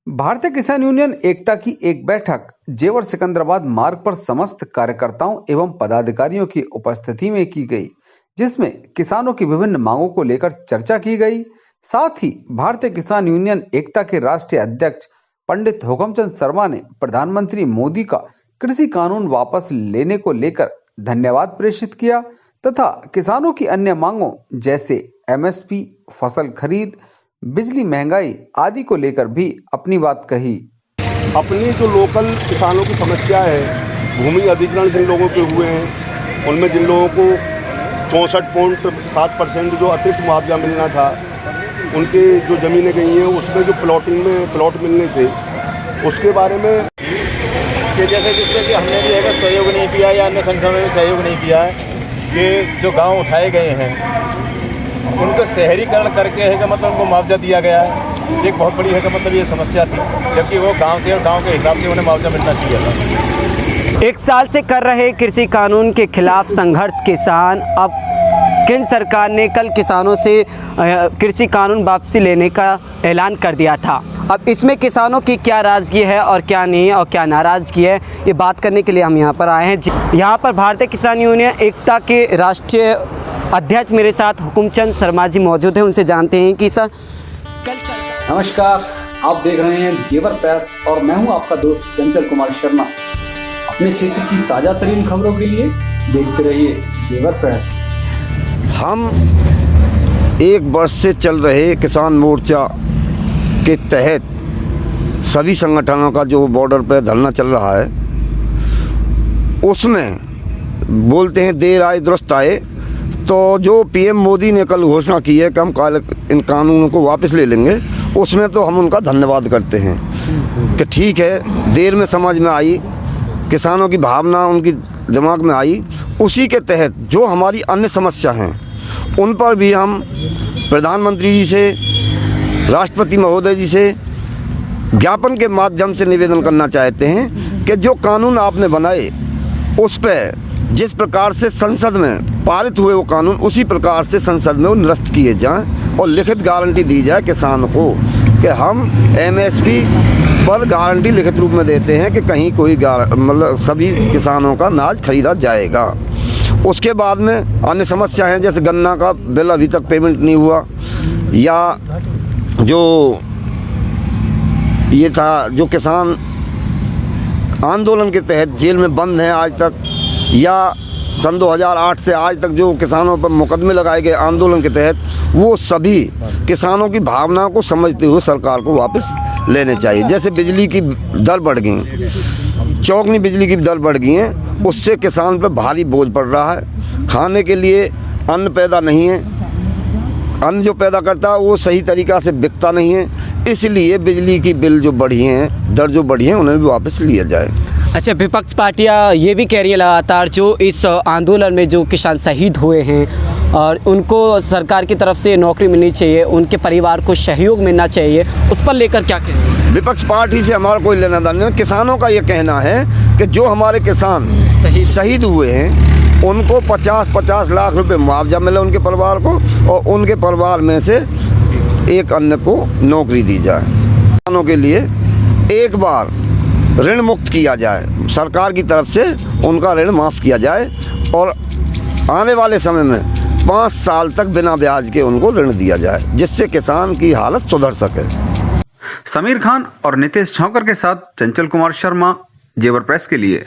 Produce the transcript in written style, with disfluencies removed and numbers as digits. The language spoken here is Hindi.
भारतीय किसान यूनियन एकता की एक बैठक जेवर सिकंदराबाद मार्ग पर समस्त कार्यकर्ताओं एवं पदाधिकारियों की उपस्थिति में की गई, जिसमें किसानों की विभिन्न मांगों को लेकर चर्चा की गई। साथ ही भारतीय किसान यूनियन एकता के राष्ट्रीय अध्यक्ष पंडित हुकमचंद शर्मा ने प्रधानमंत्री मोदी का कृषि कानून वापस लेने को लेकर धन्यवाद प्रेषित किया तथा किसानों की अन्य मांगों जैसे एमएसपी, फसल खरीद, बिजली महंगाई आदि को लेकर भी अपनी बात कही। अपनी जो लोकल किसानों की समस्या है, भूमि अधिग्रहण जिन लोगों के हुए हैं उनमें जिन लोगों को 64.7% जो अतिरिक्त मुआवजा मिलना था, उनके जो ज़मीनें गई हैं उसमें जो प्लॉटिंग में प्लॉट मिलने थे उसके बारे में कि जैसे जिससे कि हमने भी अगर सहयोग नहीं किया या अन्य संगठनों में भी सहयोग नहीं किया है कि जो गांव उठाए गए हैं उनको शहरीकरण करके है कि मतलब उनको मुआवजा दिया गया है। एक बहुत बड़ी है कि मतलब ये समस्या थी, जबकि वो गांव थे और गांव के हिसाब से उन्हें मुआवजा मिलना चाहिए था। एक साल से कर रहे कृषि कानून के खिलाफ संघर्ष किसान अब केंद्र सरकार ने कल किसानों से कृषि कानून वापसी लेने का ऐलान कर दिया था। अब इसमें किसानों की क्या नाराज़गी है और क्या नहीं और क्या नाराज़गी है, ये बात करने के लिए हम यहाँ पर आए हैं। यहाँ पर भारतीय किसान यूनियन एकता के राष्ट्रीय अध्यक्ष मेरे साथ हुकमचंद शर्मा जी मौजूद हैं, उनसे जानते हैं कि सर कल सरकार। नमस्कार, आप देख रहे हैं जेवर प्रेस और मैं हूं आपका दोस्त चंचल कुमार शर्मा। अपने क्षेत्र की ताज़ा तरीन खबरों के लिए देखते रहिए जेवर प्रेस। हम एक वर्ष से चल रहे किसान मोर्चा के तहत सभी संगठनों का जो बॉर्डर पर धरना चल रहा है उसमें बोलते हैं देर आए दुरुस्त आए। तो जो पीएम मोदी ने कल घोषणा की है कि हम इन कानूनों को वापस ले लेंगे, उसमें तो हम उनका धन्यवाद करते हैं कि ठीक है, देर में समझ में आई, किसानों की भावना उनकी दिमाग में आई। उसी के तहत जो हमारी अन्य समस्या हैं उन पर भी हम प्रधानमंत्री जी से, राष्ट्रपति महोदय जी से ज्ञापन के माध्यम से निवेदन करना चाहते हैं कि जो कानून आपने बनाए उस पर जिस प्रकार से संसद में पारित हुए वो कानून उसी प्रकार से संसद में वो निरस्त किए जाएं और लिखित गारंटी दी जाए किसान को कि हम एमएसपी पर गारंटी लिखित रूप में देते हैं कि कहीं कोई मतलब सभी किसानों का अनाज खरीदा जाएगा। उसके बाद में अन्य समस्या हैं जैसे गन्ना का बिल अभी तक पेमेंट नहीं हुआ, या जो ये था जो किसान आंदोलन के तहत जेल में बंद हैं आज तक, या सन 2008 से आज तक जो किसानों पर मुकदमे लगाए गए आंदोलन के तहत, वो सभी किसानों की भावनाओं को समझते हुए सरकार को वापस लेने चाहिए। जैसे बिजली की दर बढ़ गई, चौगनी बिजली की दर बढ़ गई है, उससे किसान पर भारी बोझ पड़ रहा है। खाने के लिए अन्न पैदा नहीं है, अन्न जो पैदा करता है वो सही तरीक़ा से बिकता नहीं है, इसलिए बिजली की बिल जो बढ़ी हैं, दर जो बढ़ी हैं, उन्हें भी वापस लिया जाए। अच्छा, विपक्ष पार्टियां ये भी कह रही है लगातार जो इस आंदोलन में जो किसान शहीद हुए हैं और उनको सरकार की तरफ से नौकरी मिलनी चाहिए, उनके परिवार को सहयोग मिलना चाहिए, उस पर लेकर क्या कहें? विपक्ष पार्टी से हमारा कोई लेना देना नहीं। किसानों का ये कहना है कि जो हमारे किसान शहीद हुए हैं उनको 50-50 लाख रुपए मुआवजा मिले उनके परिवार को, और उनके परिवार में से एक अन्य को नौकरी दी जाए। किसानों के लिए एक बार ऋण मुक्त किया जाए, सरकार की तरफ से उनका ऋण माफ़ किया जाए और आने वाले समय में 5 साल तक बिना ब्याज के उनको ऋण दिया जाए, जिससे किसान की हालत सुधर सके। समीर खान और नितेश छौकर के साथ चंचल कुमार शर्मा, जेवर प्रेस के लिए।